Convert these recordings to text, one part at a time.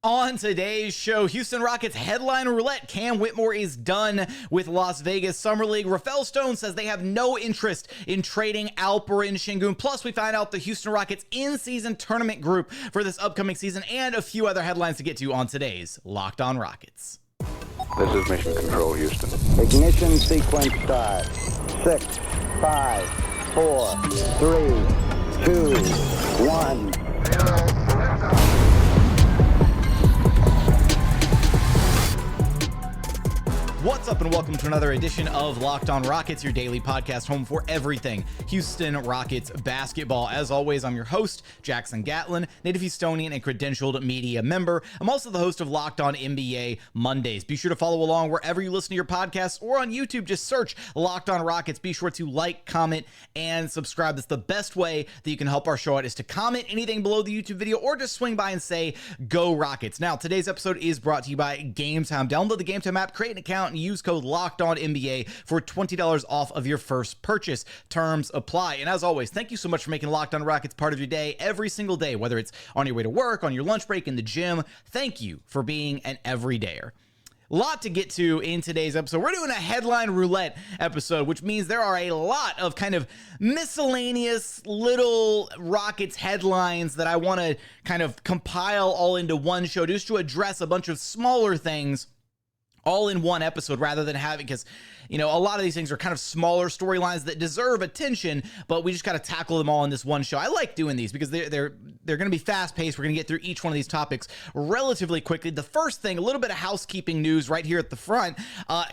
On today's show, Houston Rockets headline roulette. Cam Whitmore is done with Las Vegas Summer League. Rafael Stone says they have no interest in trading Alperen Sengun. Plus, we find out the Houston Rockets in-season tournament group for this upcoming season and a few other headlines to get to on today's Locked On Rockets. This is Mission Control, Houston. Ignition sequence start. 6, 5, 4, 3, 2, 1. What's up and welcome to another edition of Locked On Rockets, your daily podcast home for everything Houston Rockets basketball. As always, I'm your host, Jackson Gatlin, native Houstonian and credentialed media member. I'm also the host of Locked On NBA Mondays. Be sure to follow along wherever you listen to your podcasts or on YouTube. Just search Locked On Rockets. Be sure to like, comment, and subscribe. That's the best way that you can help our show out, is to comment anything below the YouTube video or just swing by and say, go Rockets. Now, today's episode is brought to you by Game Time. Download the Game Time app, create an account, and use code LOCKEDONNBA for $20 off of your first purchase. Terms apply. And as always, thank you so much for making Locked On Rockets part of your day every single day, whether it's on your way to work, on your lunch break, in the gym. Thank you for being an everydayer. Lot to get to in today's episode. We're doing a headline roulette episode, which means there are a lot of kind of miscellaneous little Rockets headlines that I want to kind of compile all into one show, just to address a bunch of smaller things all in one episode, rather than having, because, you know, a lot of these things are kind of smaller storylines that deserve attention, but we just got to tackle them all in this one show. I like doing these because they're going to be fast paced. We're going to get through each one of these topics relatively quickly. The first thing, a little bit of housekeeping news right here at the front.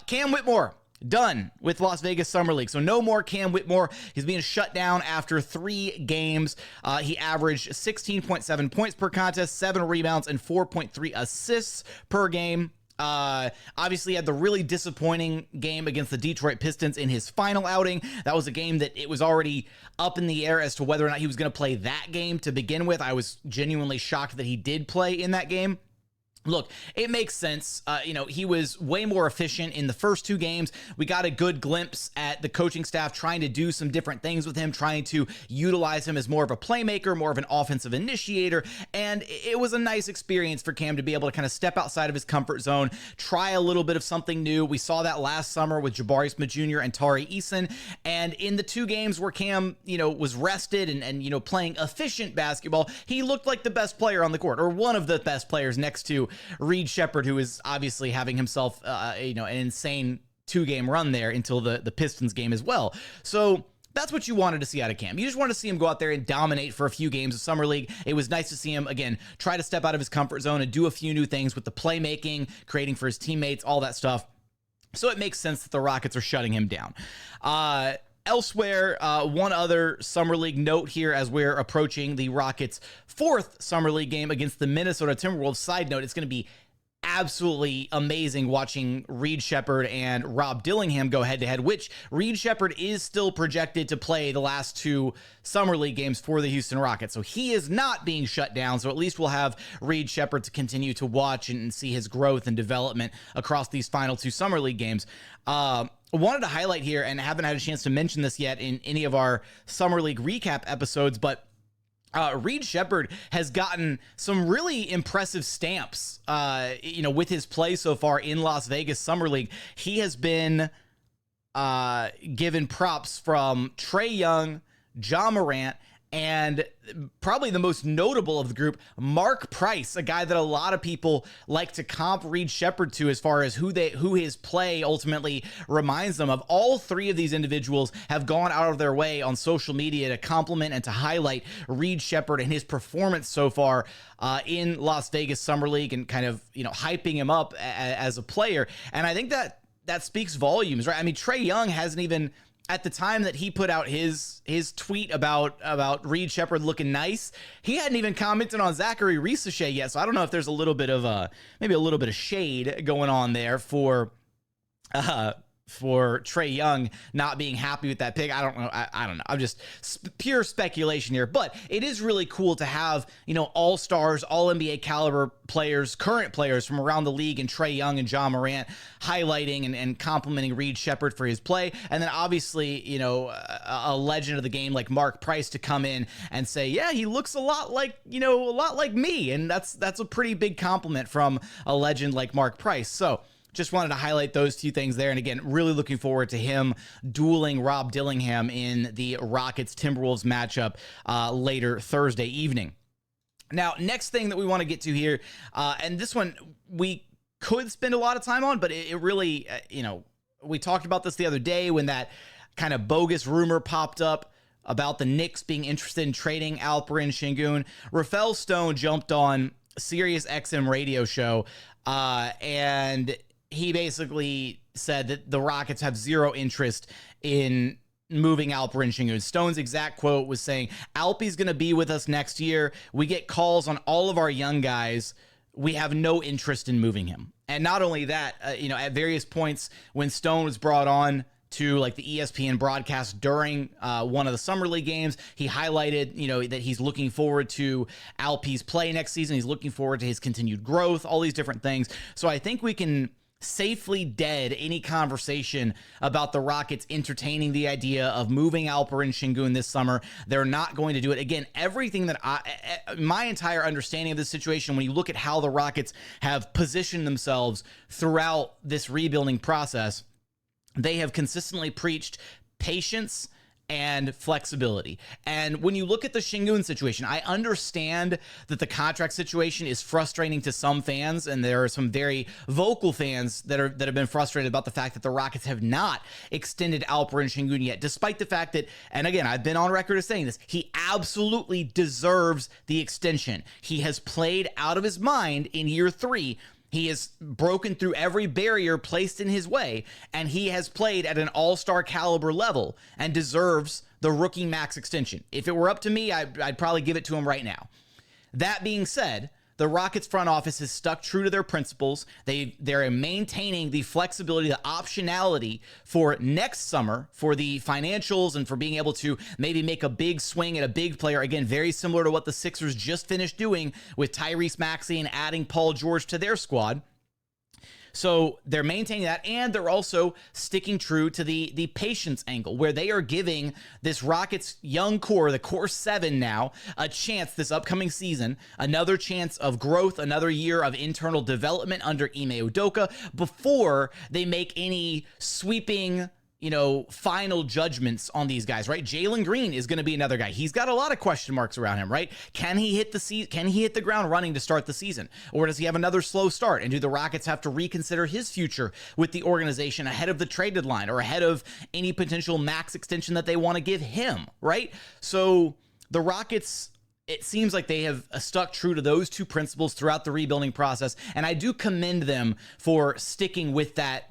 Cam Whitmore done with Las Vegas Summer League. So no more Cam Whitmore. He's being shut down after 3 games. He averaged 16.7 points per contest, 7 rebounds, and 4.3 assists per game. Obviously had the really disappointing game against the Detroit Pistons in his final outing. That was a game that it was already up in the air as to whether or not he was going to play that game to begin with. I was genuinely shocked that he did play in that game. Look, it makes sense. He was way more efficient in the first 2 games. We got a good glimpse at the coaching staff trying to do some different things with him, trying to utilize him as more of a playmaker, more of an offensive initiator. And it was a nice experience for Cam to be able to kind of step outside of his comfort zone, try a little bit of something new. We saw that last summer with Jabari Smith Jr. and Tari Eason. And in the 2 games where Cam, was rested and playing efficient basketball, he looked like the best player on the court, or one of the best players, next to Sheppard, who is obviously having himself, an insane 2-game run there until the Pistons game as well. So that's what you wanted to see out of Cam. You just wanted to see him go out there and dominate for a few games of Summer League. It was nice to see him, again, try to step out of his comfort zone and do a few new things with the playmaking, creating for his teammates, all that stuff. So it makes sense that the Rockets are shutting him down. Elsewhere, one other Summer League note here as we're approaching the Rockets' 4th Summer League game against the Minnesota Timberwolves. Side note, it's going to be absolutely amazing watching Sheppard and Rob Dillingham go head-to-head, which Sheppard is still projected to play the last 2 Summer League games for the Houston Rockets. So he is not being shut down, so at least we'll have Sheppard to continue to watch and see his growth and development across these final 2 Summer League games. Wanted to highlight here, and haven't had a chance to mention this yet in any of our Summer League recap episodes, but Sheppard has gotten some really impressive stamps, with his play so far in Las Vegas Summer League. He has been given props from Trae Young, Morant, and probably the most notable of the group, Mark Price, a guy that a lot of people like to comp Sheppard to as far as who his play ultimately reminds them of. All 3 of these individuals have gone out of their way on social media to compliment and to highlight Sheppard and his performance so far in Las Vegas Summer League, and kind of, hyping him up as a player. And I think that speaks volumes, right? I mean, Trae Young hasn't even, at the time that he put out his tweet about Sheppard looking nice, he hadn't even commented on Zachary Ricochet yet. So I don't know if there's a little bit of maybe a little bit of shade going on there for for Trae Young not being happy with that pick. I don't know. I don't know. I'm just pure speculation here, but it is really cool to have, all-stars, all NBA caliber players, current players from around the league, and Trae Young and Ja Morant highlighting and complimenting Reed Sheppard for his play. And then obviously, a legend of the game like Mark Price to come in and say, yeah, he looks a lot like me. And that's a pretty big compliment from a legend like Mark Price. So just wanted to highlight those two things there. And again, really looking forward to him dueling Rob Dillingham in the Rockets-Timberwolves matchup later Thursday evening. Now, next thing that we want to get to here, and this one we could spend a lot of time on, but it really, we talked about this the other day when that kind of bogus rumor popped up about the Knicks being interested in trading Alperen Sengun. Rafael Stone jumped on Sirius XM radio show, and he basically said that the Rockets have zero interest in moving Alperen Sengun. Stone's exact quote was saying, Alpy's going to be with us next year. We get calls on all of our young guys. We have no interest in moving him. And not only that, at various points when Stone was brought on to like the ESPN broadcast during one of the Summer League games, he highlighted, that he's looking forward to Alpy's play next season. He's looking forward to his continued growth, all these different things. So I think we can safely dead any conversation about the Rockets entertaining the idea of moving Alperen Sengun this summer. They're not going to do it. Again, everything that my entire understanding of this situation, when you look at how the Rockets have positioned themselves throughout this rebuilding process, they have consistently preached patience and flexibility. And when you look at the Sengun situation, I understand that the contract situation is frustrating to some fans, and there are some very vocal fans that have been frustrated about the fact that the Rockets have not extended Alperen Sengun yet, despite the fact that, and again, I've been on record as saying this, he absolutely deserves the extension. He has played out of his mind in year 3. He has broken through every barrier placed in his way, and he has played at an all-star caliber level and deserves the rookie max extension. If it were up to me, I'd probably give it to him right now. That being said, the Rockets front office has stuck true to their principles. They're maintaining the flexibility, the optionality for next summer, for the financials and for being able to maybe make a big swing at a big player. Again, very similar to what the Sixers just finished doing with Tyrese Maxey and adding Paul George to their squad. So they're maintaining that, and they're also sticking true to the patience angle, where they are giving this Rockets young core, the core 7 now, a chance this upcoming season, another chance of growth, another year of internal development under Ime Udoka before they make any sweeping final judgments on these guys, right? Jalen Green is going to be another guy. He's got a lot of question marks around him, right? Can he hit the ground running to start the season? Or does he have another slow start? And do the Rockets have to reconsider his future with the organization ahead of the trade deadline or ahead of any potential max extension that they want to give him, right? So the Rockets, it seems like they have stuck true to those two principles throughout the rebuilding process, and I do commend them for sticking with that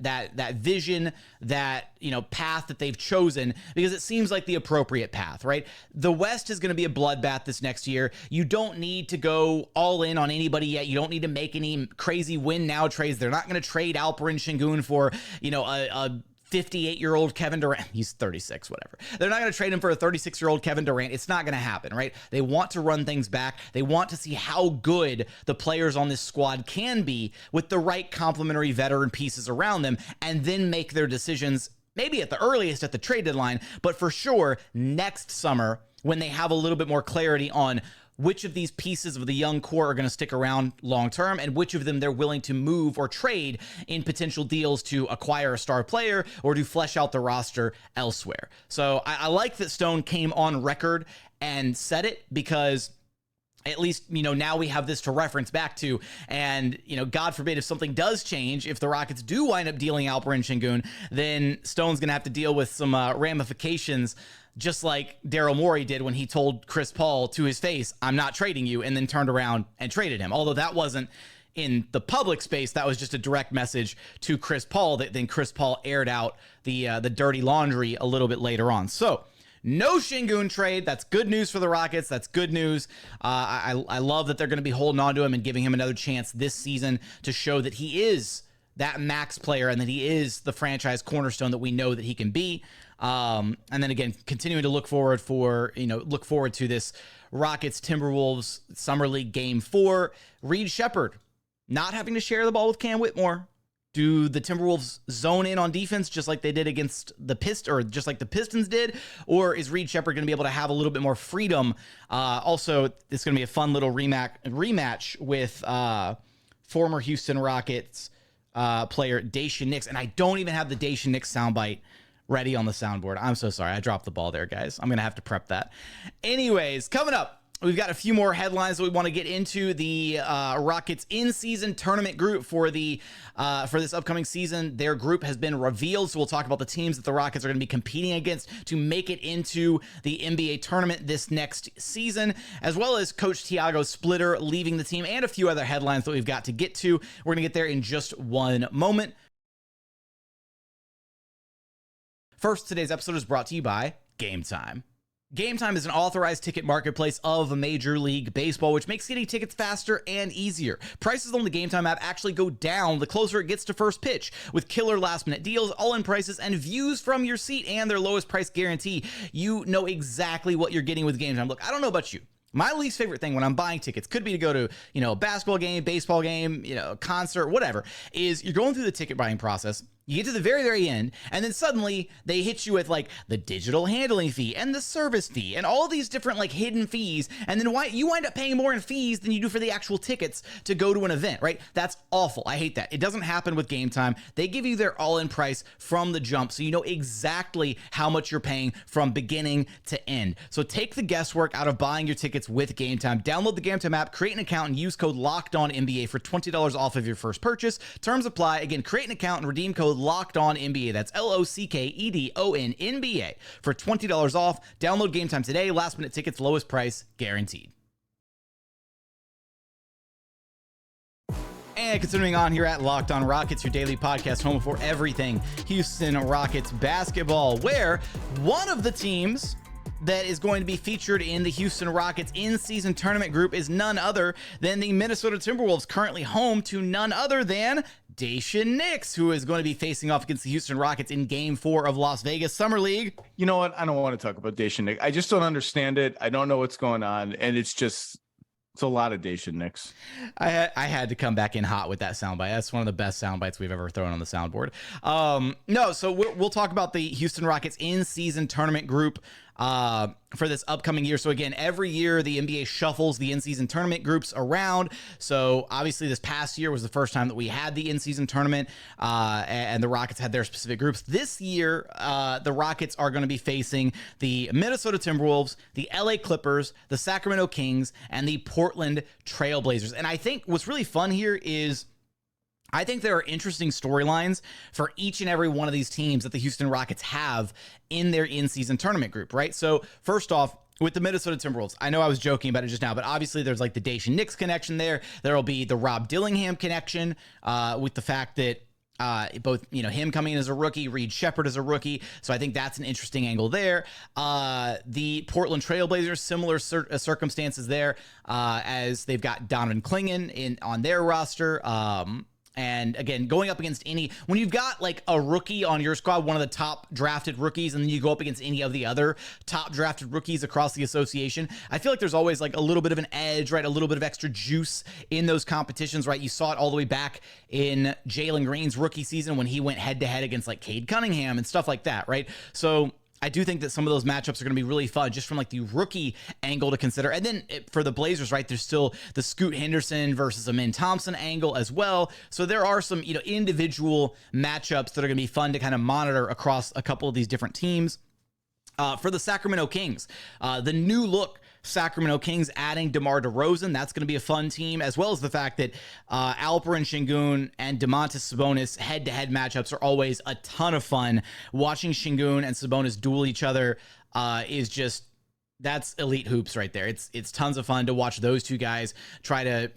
vision, that path that they've chosen, because it seems like the appropriate path, right? The West is going to be a bloodbath this next year. You don't need to go all in on anybody yet. You don't need to make any crazy win now trades. They're not going to trade Alperen Sengun for a 58-year-old Kevin Durant. He's 36, whatever. They're not going to trade him for a 36-year-old Kevin Durant. It's not going to happen, right? They want to run things back. They want to see how good the players on this squad can be with the right complementary veteran pieces around them, and then make their decisions maybe at the earliest at the trade deadline, but for sure next summer when they have a little bit more clarity on which of these pieces of the young core are going to stick around long term and which of them they're willing to move or trade in potential deals to acquire a star player or to flesh out the roster elsewhere. So I like that Stone came on record and said it, because at least, now we have this to reference back to. And, God forbid if something does change, if the Rockets do wind up dealing Alperen Sengun, then Stone's going to have to deal with some ramifications, just like Daryl Morey did when he told Chris Paul to his face, "I'm not trading you," and then turned around and traded him. Although that wasn't in the public space, that was just a direct message to Chris Paul that then Chris Paul aired out the dirty laundry a little bit later on. So no Sengun trade. That's good news for the Rockets. That's good news. I love that they're going to be holding on to him and giving him another chance this season to show that he is that max player and that he is the franchise cornerstone that we know that he can be. And then again, continuing to look forward to this Rockets Timberwolves Summer League Game 4. Sheppard not having to share the ball with Cam Whitmore. Do the Timberwolves zone in on defense just like they did against the Pistons, or just like the Pistons did? Or is Sheppard going to be able to have a little bit more freedom? Also, it's going to be a fun little rematch with former Houston Rockets player Jae'Sean Nix. And I don't even have the Jae'Sean Nix soundbite ready on the soundboard. I'm so sorry. I dropped the ball there, guys. I'm going to have to prep that. Anyways, coming up, we've got a few more headlines that we want to get into. The Rockets in-season tournament group for this upcoming season. Their group has been revealed, so we'll talk about the teams that the Rockets are going to be competing against to make it into the NBA tournament this next season, as well as Coach Thiago Splitter leaving the team, and a few other headlines that we've got to get to. We're going to get there in just one moment. First, today's episode is brought to you by Game Time. Game Time is an authorized ticket marketplace of Major League Baseball, which makes getting tickets faster and easier. Prices on the Game Time app actually go down the closer it gets to first pitch. With killer last-minute deals, all-in prices, and views from your seat, and their lowest price guarantee, you know exactly what you're getting with Game Time. Look, I don't know about you. My least favorite thing when I'm buying tickets, could be to go to, a basketball game, baseball game, concert, whatever, is you're going through the ticket buying process. You get to the very, very end, and then suddenly they hit you with like the digital handling fee and the service fee and all these different like hidden fees. And then you wind up paying more in fees than you do for the actual tickets to go to an event, right? That's awful. I hate that. It doesn't happen with Game Time. They give you their all-in price from the jump, so you know exactly how much you're paying from beginning to end. So take the guesswork out of buying your tickets with Game Time. Download the Game Time app, create an account, and use code LOCKEDONNBA for $20 off of your first purchase. Terms apply. Again, create an account and redeem code LOCKEDONNBA. That's LOCKEDONNBA for $20 off. Download Game Time today. Last minute tickets, lowest price guaranteed. And continuing on here at Locked On Rockets, your daily podcast home for everything Houston Rockets basketball, where one of the teams that is going to be featured in the Houston Rockets in-season tournament group is none other than the Minnesota Timberwolves, currently home to none other than Jae'Sean Nix, who is going to be facing off against the Houston Rockets in Game 4 of Las Vegas Summer League. You know what? I don't want to talk about Jae'Sean Nix. I just don't understand it. I don't know what's going on, and it's a lot of Jae'Sean Nix. I had to come back in hot with that soundbite. That's one of the best soundbites we've ever thrown on the soundboard. So we'll talk about the Houston Rockets in-season tournament group for this upcoming year. So again, every year the NBA shuffles the in-season tournament groups around. So obviously this past year was the first time that we had the in-season tournament, and the Rockets had their specific groups. This year, the Rockets are going to be facing the Minnesota Timberwolves, the LA Clippers, the Sacramento Kings, and the Portland Trail Blazers. And I think what's really fun here is I think there are interesting storylines for each and every one of these teams that the Houston Rockets have in their in-season tournament group, right? So first off, with the Minnesota Timberwolves, I know I was joking about it just now, but obviously there's like the Jae'Sean Nix connection there. There'll be the Rob Dillingham connection with the fact that both, him coming in as a rookie, Sheppard as a rookie. So I think that's an interesting angle there. The Portland Trail Blazers, similar circumstances there, as they've got Donovan Clingan on their roster. And again, going up against when you've got like a rookie on your squad, one of the top drafted rookies, and then you go up against any of the other top drafted rookies across the association, I feel like there's always like a little bit of an edge, right? A little bit of extra juice in those competitions, right? You saw it all the way back in Jalen Green's rookie season when he went head to head against like Cade Cunningham and stuff like that, right? So I do think that some of those matchups are going to be really fun just from like the rookie angle to consider. And then for the Blazers, right, there's still the Scoot Henderson versus Amin Thompson angle as well. So there are some, individual matchups that are going to be fun to kind of monitor across a couple of these different teams. For the Sacramento Kings, the new look Sacramento Kings adding DeMar DeRozan. That's going to be a fun team, as well as the fact that Alperen Sengun and Domantas Sabonis head-to-head matchups are always a ton of fun. Watching Sengun and Sabonis duel each other that's elite hoops right there. It's tons of fun to watch those two guys try to,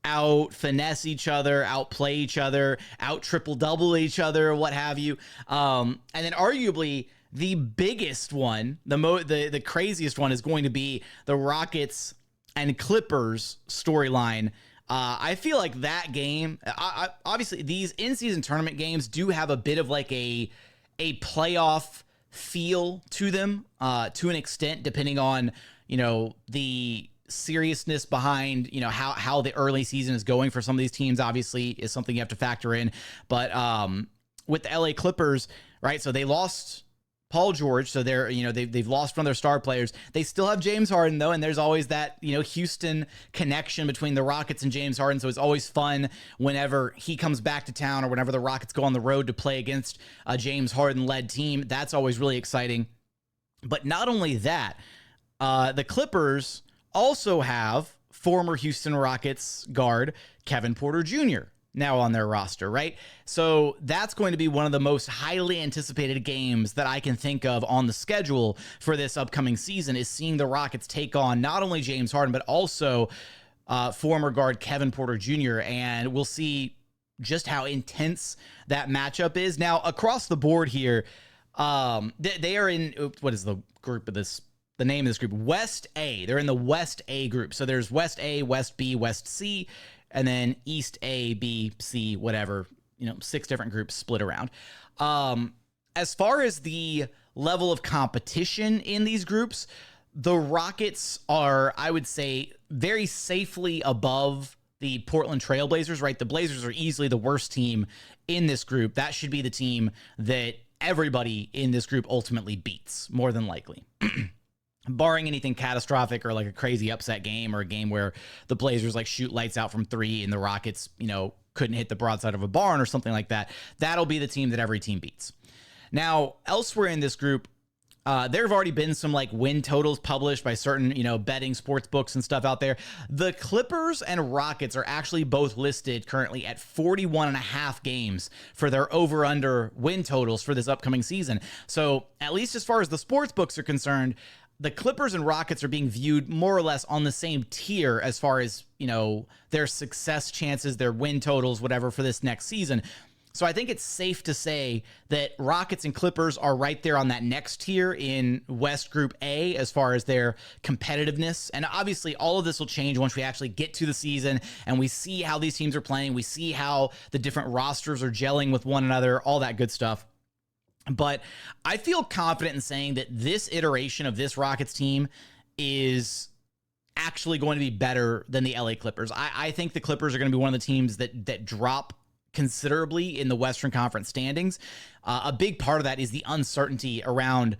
out finesse each other, outplay each other, out triple double each other, what have you. And then arguably the biggest one, the craziest one is going to be the Rockets and Clippers storyline I feel like that game, obviously these in-season tournament games do have a bit of like a playoff feel to them, to an extent, depending on, the seriousness behind, how the early season is going for some of these teams, obviously is something you have to factor in. But with the LA Clippers, right? So they lost Paul George, so they're, they've lost one of their star players. They still have James Harden though, and there's always that, Houston connection between the Rockets and James Harden. So it's always fun whenever he comes back to town or whenever the Rockets go on the road to play against a James Harden-led team. That's always really exciting. But not only that, the Clippers also have former Houston Rockets guard Kevin Porter Jr. now on their roster, right? So that's going to be one of the most highly anticipated games that I can think of on the schedule for this upcoming season, is seeing the Rockets take on not only James Harden, but also former guard Kevin Porter Jr. And we'll see just how intense that matchup is. Now, across the board here, they are in, what is the group of this? The name of this group, West A. They're in the West A group. So there's West A, West B, West C, and then East A, B, C, whatever, 6 different groups split around. As far as the level of competition in these groups, the Rockets are, I would say, very safely above the Portland Trail Blazers, right? The Blazers are easily the worst team in this group. That should be the team that everybody in this group ultimately beats, more than likely. Barring anything catastrophic or like a crazy upset game or a game where the Blazers like shoot lights out from 3 and the Rockets, couldn't hit the broadside of a barn or something like that. That'll be the team that every team beats. Now, elsewhere in this group, there have already been some like win totals published by certain, betting sports books and stuff out there. The Clippers and Rockets are actually both listed currently at 41.5 games for their over-under win totals for this upcoming season. So at least as far as the sports books are concerned, the Clippers and Rockets are being viewed more or less on the same tier as far as, their success chances, their win totals, whatever, for this next season. So I think it's safe to say that Rockets and Clippers are right there on that next tier in West Group A as far as their competitiveness. And obviously all of this will change once we actually get to the season and we see how these teams are playing. We see how the different rosters are gelling with one another, all that good stuff. But I feel confident in saying that this iteration of this Rockets team is actually going to be better than the LA Clippers. I think the Clippers are going to be one of the teams that drop considerably in the Western Conference standings. A big part of that is the uncertainty around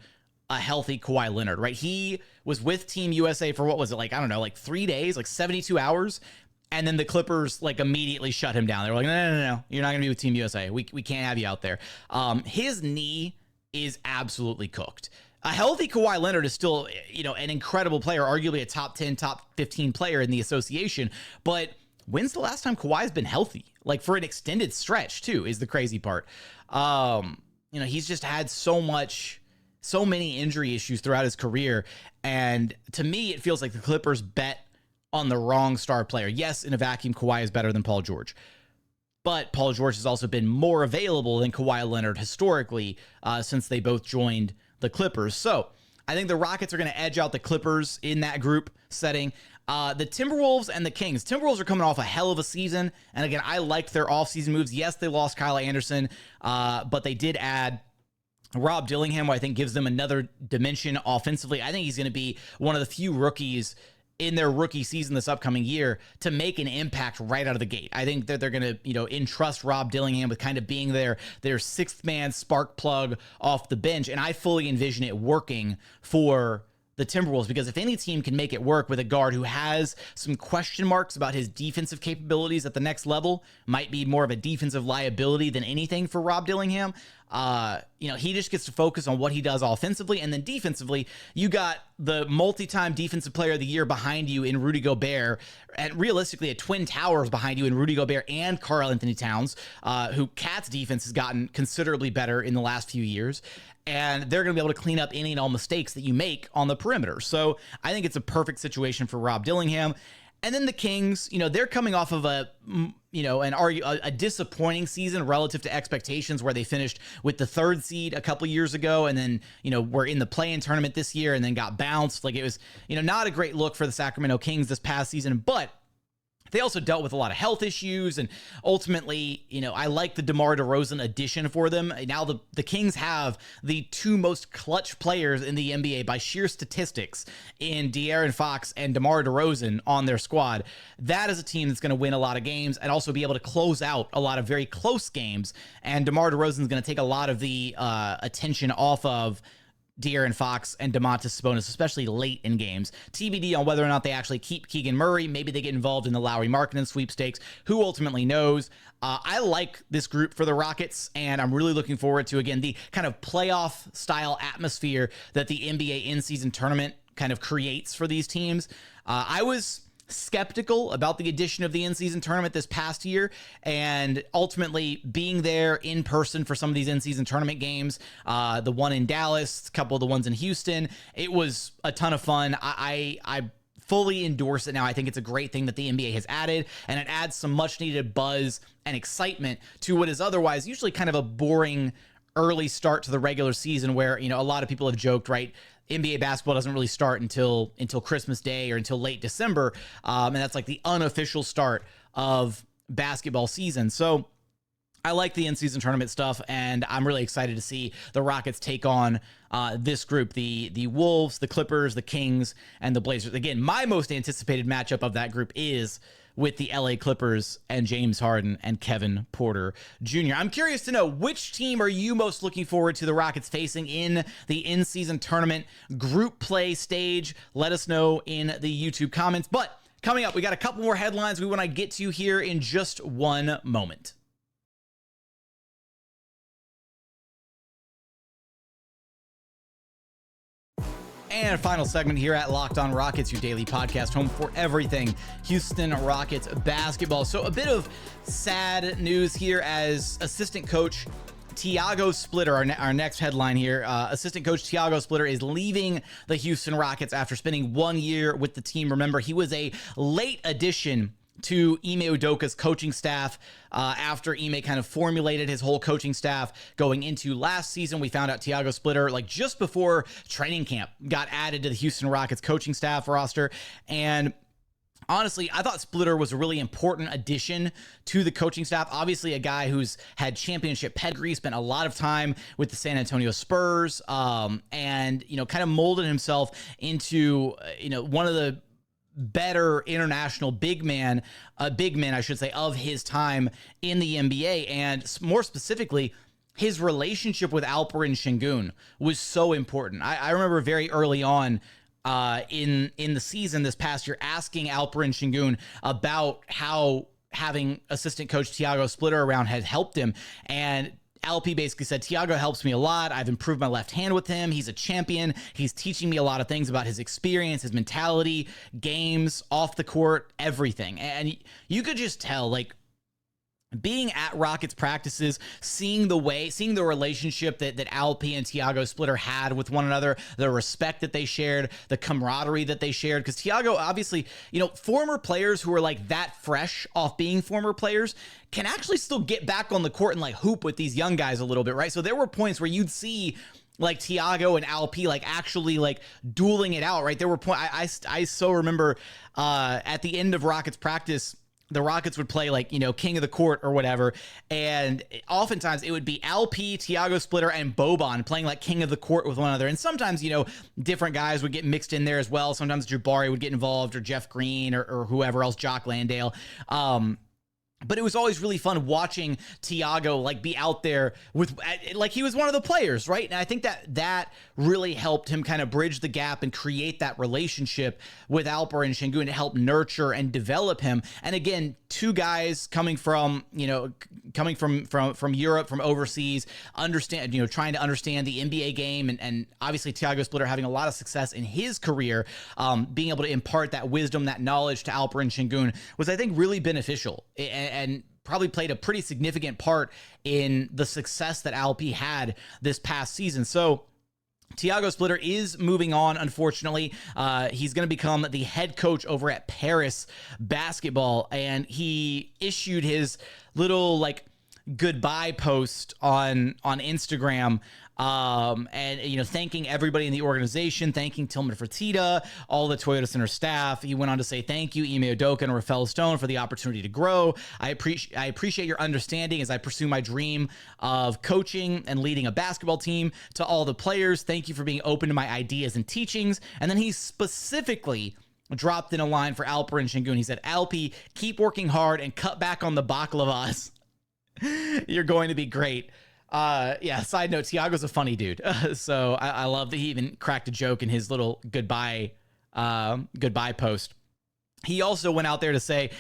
a healthy Kawhi Leonard, right? He was with Team USA for what was it, like, I don't know, like 3 days, like 72 hours. And then the Clippers like immediately shut him down. They were like, no, you're not going to be with Team USA. We can't have you out there. His knee is absolutely cooked. A healthy Kawhi Leonard is still, an incredible player, arguably a top 10, top 15 player in the association. But when's the last time Kawhi's been healthy? Like for an extended stretch too, is the crazy part. He's just had so many injury issues throughout his career. And to me, it feels like the Clippers bet on the wrong star player. Yes, in a vacuum, Kawhi is better than Paul George. But Paul George has also been more available than Kawhi Leonard historically since they both joined the Clippers. So I think the Rockets are going to edge out the Clippers in that group setting. The Timberwolves and the Kings. Timberwolves are coming off a hell of a season. And again, I liked their offseason moves. Yes, they lost Kyle Anderson, but they did add Rob Dillingham, who I think gives them another dimension offensively. I think he's going to be one of the few rookies in their rookie season this upcoming year to make an impact right out of the gate. I think that they're going to, entrust Rob Dillingham with kind of being their sixth man spark plug off the bench. And I fully envision it working for the Timberwolves, because if any team can make it work with a guard who has some question marks about his defensive capabilities at the next level, might be more of a defensive liability than anything for Rob Dillingham. He just gets to focus on what he does offensively, and then defensively, you got the multi-time defensive player of the year behind you in Rudy Gobert, and realistically, a twin towers behind you in Rudy Gobert and Karl Anthony Towns, who Cat's defense has gotten considerably better in the last few years. And they're going to be able to clean up any and all mistakes that you make on the perimeter. So I think it's a perfect situation for Rob Dillingham. And then the Kings, they're coming off of a disappointing season relative to expectations, where they finished with the 3rd seed a couple years ago, and then, were in the play-in tournament this year and then got bounced. Like, it was, not a great look for the Sacramento Kings this past season. But they also dealt with a lot of health issues, and ultimately, I like the DeMar DeRozan addition for them. Now the Kings have the two most clutch players in the NBA by sheer statistics in De'Aaron Fox and DeMar DeRozan on their squad. That is a team that's going to win a lot of games and also be able to close out a lot of very close games. And DeMar DeRozan is going to take a lot of the attention off of De'Aaron Fox and Domantas Sabonis, especially late in games. TBD on whether or not they actually keep Keegan Murray. Maybe they get involved in the Lowry Markkanen sweepstakes. Who ultimately knows? I like this group for the Rockets, and I'm really looking forward to, again, the kind of playoff-style atmosphere that the NBA in-season tournament kind of creates for these teams. I was skeptical about the addition of the in-season tournament this past year, and ultimately being there in person for some of these in-season tournament games, the one in Dallas, a couple of the ones in Houston, it was a ton of fun. I fully endorse it now. I think it's a great thing that the NBA has added, and it adds some much needed buzz and excitement to what is otherwise usually kind of a boring early start to the regular season, where, a lot of people have joked, right, NBA basketball doesn't really start until Christmas Day or until late December. And that's like the unofficial start of basketball season. So I like the in-season tournament stuff, and I'm really excited to see the Rockets take on this group, the Wolves, the Clippers, the Kings, and the Blazers. Again, my most anticipated matchup of that group is with the LA Clippers and James Harden and Kevin Porter Jr. I'm curious to know, which team are you most looking forward to the Rockets facing in the in-season tournament group play stage? Let us know in the YouTube comments. But coming up, we got a couple more headlines we want to get to here in just one moment. And final segment here at Locked On Rockets, your daily podcast, home for everything Houston Rockets basketball. So a bit of sad news here as assistant coach Tiago Splitter, our next headline here, assistant coach Tiago Splitter is leaving the Houston Rockets after spending 1 year with the team. Remember, he was a late addition to Ime Udoka's coaching staff after Ime kind of formulated his whole coaching staff going into last season. We found out Tiago Splitter, like just before training camp, got added to the Houston Rockets coaching staff roster. And honestly, I thought Splitter was a really important addition to the coaching staff. Obviously, a guy who's had championship pedigree, spent a lot of time with the San Antonio Spurs, and, kind of molded himself into, one of the better international big men, I should say, of his time in the NBA. And more specifically, his relationship with Alperen Sengun was so important. I remember very early on in the season this past year asking Alperen Sengun about how having assistant coach Tiago Splitter around had helped him. And LP basically said, Tiago helps me a lot. I've improved my left hand with him. He's a champion. He's teaching me a lot of things about his experience, his mentality, games, off the court, everything. And you could just tell, like, being at Rockets practices, seeing the relationship that Alp and Tiago Splitter had with one another, the respect that they shared, the camaraderie that they shared. Because Tiago, obviously, former players who are like that fresh off being former players can actually still get back on the court and like hoop with these young guys a little bit, right? So there were points where you'd see like Tiago and Alp like actually like dueling it out, right? There were points I so remember at the end of Rockets practice, the Rockets would play like, king of the court or whatever. And oftentimes it would be LP, Tiago Splitter, and Boban playing like king of the court with one another. And sometimes, different guys would get mixed in there as well. Sometimes Jabari would get involved, or Jeff Green, or whoever else, Jock Landale. But it was always really fun watching Tiago like be out there with, like, he was one of the players, right? And I think that really helped him kind of bridge the gap and create that relationship with Alperen Sengun to help nurture and develop him. And again, two guys coming from Europe, from overseas, trying to understand the NBA game, and obviously Tiago Splitter having a lot of success in his career, being able to impart that wisdom, that knowledge to Alperen Sengun was, I think, really beneficial. And probably played a pretty significant part in the success that LP had this past season. So Tiago Splitter is moving on, unfortunately. He's going to become the head coach over at Paris basketball, and he issued his little goodbye post on Instagram, and thanking everybody in the organization, thanking Tillman Fertitta, all the Toyota Center staff. He went on to say, thank you, Ime Udoka and Rafael Stone, for the opportunity to grow. I appreciate your understanding as I pursue my dream of coaching and leading a basketball team. To all the players, thank you for being open to my ideas and teachings. And then he specifically dropped in a line for Alperen Sengun. He said, Alpi, keep working hard and cut back on the baklavas. You're going to be great. Side note, Tiago's a funny dude. So I love that he even cracked a joke in his little goodbye post. He also went on to say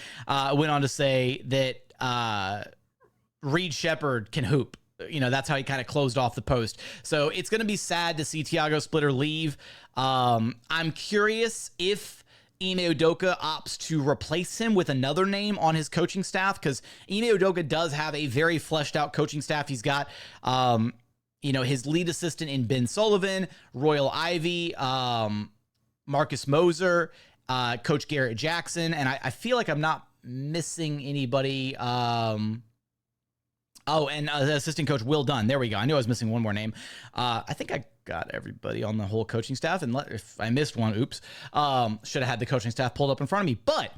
that Reed Sheppard can hoop. That's how he kind of closed off the post. So it's going to be sad to see Tiago Splitter leave. I'm curious if Ime Udoka opts to replace him with another name on his coaching staff, because Ime Udoka does have a very fleshed out coaching staff. He's got, his lead assistant in Ben Sullivan, Royal Ivy, Marcus Moser, Coach Garrett Jackson, and I feel like I'm not missing anybody. Assistant coach Will Dunn. There we go. I knew I was missing one more name. I think I got everybody on the whole coaching staff, and if I missed one, oops. Should have had the coaching staff pulled up in front of me. But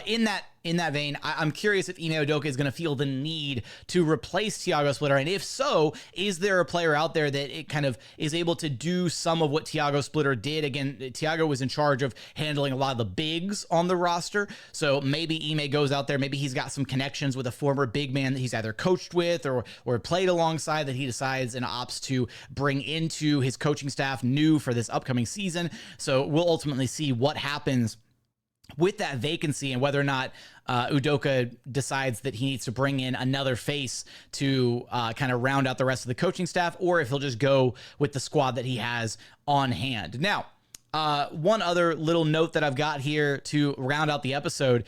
in that vein, I'm curious if Ime Udoka is going to feel the need to replace Tiago Splitter, and if so, is there a player out there that it kind of is able to do some of what Tiago Splitter did? Again, Tiago was in charge of handling a lot of the bigs on the roster, so maybe Ime goes out there, maybe he's got some connections with a former big man that he's either coached with or played alongside that he decides and opts to bring into his coaching staff new for this upcoming season. So we'll ultimately see what happens with that vacancy and whether or not Udoka decides that he needs to bring in another face to kind of round out the rest of the coaching staff, or if he'll just go with the squad that he has on hand. Now, one other little note that I've got here to round out the episode.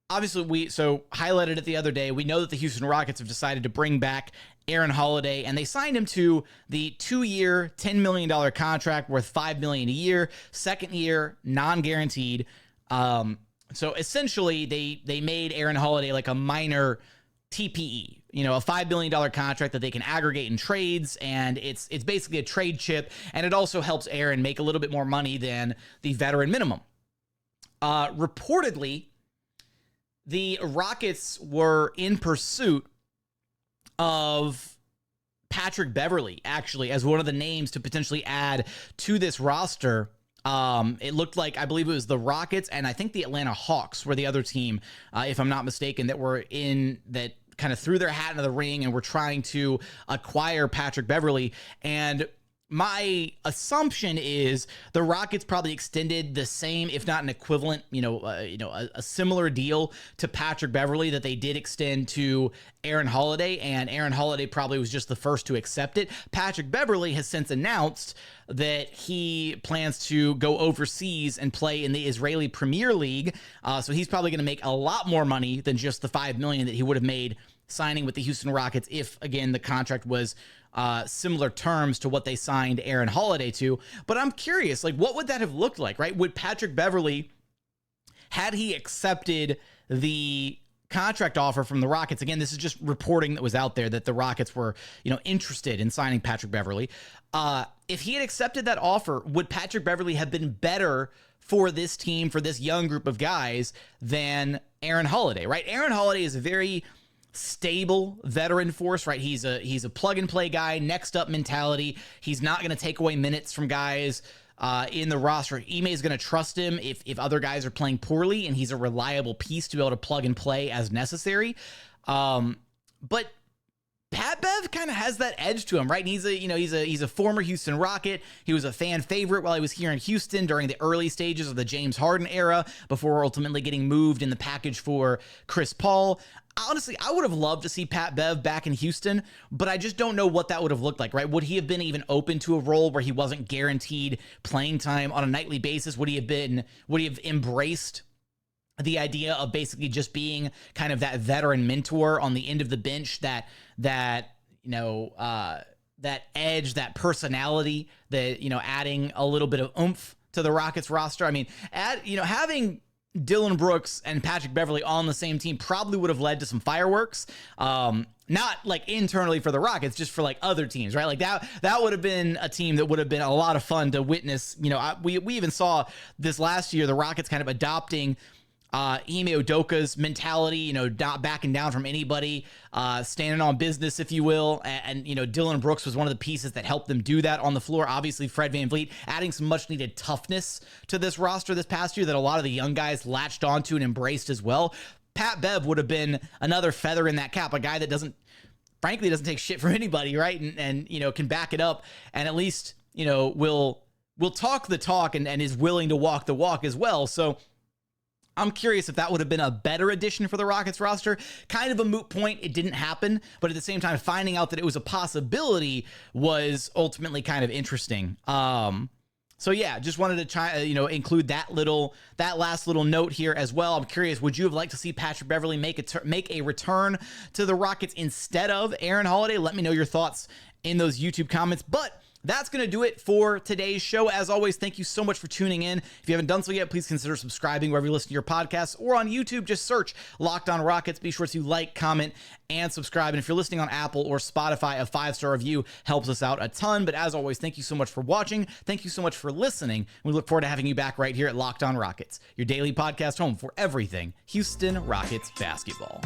Obviously, we highlighted it the other day. We know that the Houston Rockets have decided to bring back Aaron Holiday, and they signed him to the 2-year, $10 million contract worth $5 million a year, second year, non-guaranteed. So essentially they made Aaron Holiday like a minor TPE, a $5 billion contract that they can aggregate in trades. And it's basically a trade chip. And it also helps Aaron make a little bit more money than the veteran minimum. Reportedly, the Rockets were in pursuit of Patrick Beverley, actually, as one of the names to potentially add to this roster. It looked like, I believe it was the Rockets and I think the Atlanta Hawks were the other team, if I'm not mistaken, that kind of threw their hat into the ring and were trying to acquire Patrick Beverley. And my assumption is the Rockets probably extended the same, if not an equivalent, a similar deal to Patrick Beverley that they did extend to Aaron Holiday, and Aaron Holiday probably was just the first to accept it. Patrick Beverley has since announced that he plans to go overseas and play in the Israeli Premier League. So he's probably going to make a lot more money than just the $5 million that he would have made signing with the Houston Rockets if, again, the contract was similar terms to what they signed Aaron Holiday to. But I'm curious, what would that have looked like, right? Would Patrick Beverley, had he accepted the contract offer from the Rockets, again, this is just reporting that was out there that the Rockets were, interested in signing Patrick Beverley. If he had accepted that offer, would Patrick Beverley have been better for this team, for this young group of guys, than Aaron Holiday, right? Aaron Holiday is a very stable veteran force, right? He's a plug and play guy, next up mentality. He's not going to take away minutes from guys in the roster. Ime is going to trust him if other guys are playing poorly, and he's a reliable piece to be able to plug and play as necessary. But Pat Bev kind of has that edge to him, right? And he's a former Houston Rocket. He was a fan favorite while he was here in Houston during the early stages of the James Harden era before ultimately getting moved in the package for Chris Paul. Honestly, I would have loved to see Pat Bev back in Houston, but I just don't know what that would have looked like, right? Would he have been even open to a role where he wasn't guaranteed playing time on a nightly basis? Would he have embraced the idea of basically just being kind of that veteran mentor on the end of the bench, that edge, that personality, that, adding a little bit of oomph to the Rockets roster? I mean, having Dillon Brooks and Patrick Beverley all on the same team probably would have led to some fireworks. Not like internally for the Rockets, just for like other teams, right? Like that would have been a team that would have been a lot of fun to witness. You know, we even saw this last year, the Rockets kind of adopting Ime Udoka's mentality, you know, not backing down from anybody, standing on business, if you will. And, you know, Dillon Brooks was one of the pieces that helped them do that on the floor. Obviously, Fred VanVleet adding some much needed toughness to this roster this past year that a lot of the young guys latched onto and embraced as well. Pat Bev would have been another feather in that cap, a guy that frankly doesn't take shit from anybody, right? And you know, can back it up and at least, you know, will talk the talk and is willing to walk the walk as well. So I'm curious if that would have been a better addition for the Rockets roster. Kind of a moot point. It didn't happen, but at the same time, finding out that it was a possibility was ultimately kind of interesting. So yeah, just wanted to try, include that last little note here as well. I'm curious, would you have liked to see Patrick Beverley make a return to the Rockets instead of Aaron Holiday? Let me know your thoughts in those YouTube comments. But that's going to do it for today's show. As always, thank you so much for tuning in. If you haven't done so yet, please consider subscribing wherever you listen to your podcasts, or on YouTube, just search Locked On Rockets. Be sure to like, comment, and subscribe. And if you're listening on Apple or Spotify, a 5-star review helps us out a ton. But as always, thank you so much for watching. Thank you so much for listening. We look forward to having you back right here at Locked On Rockets, your daily podcast home for everything Houston Rockets basketball.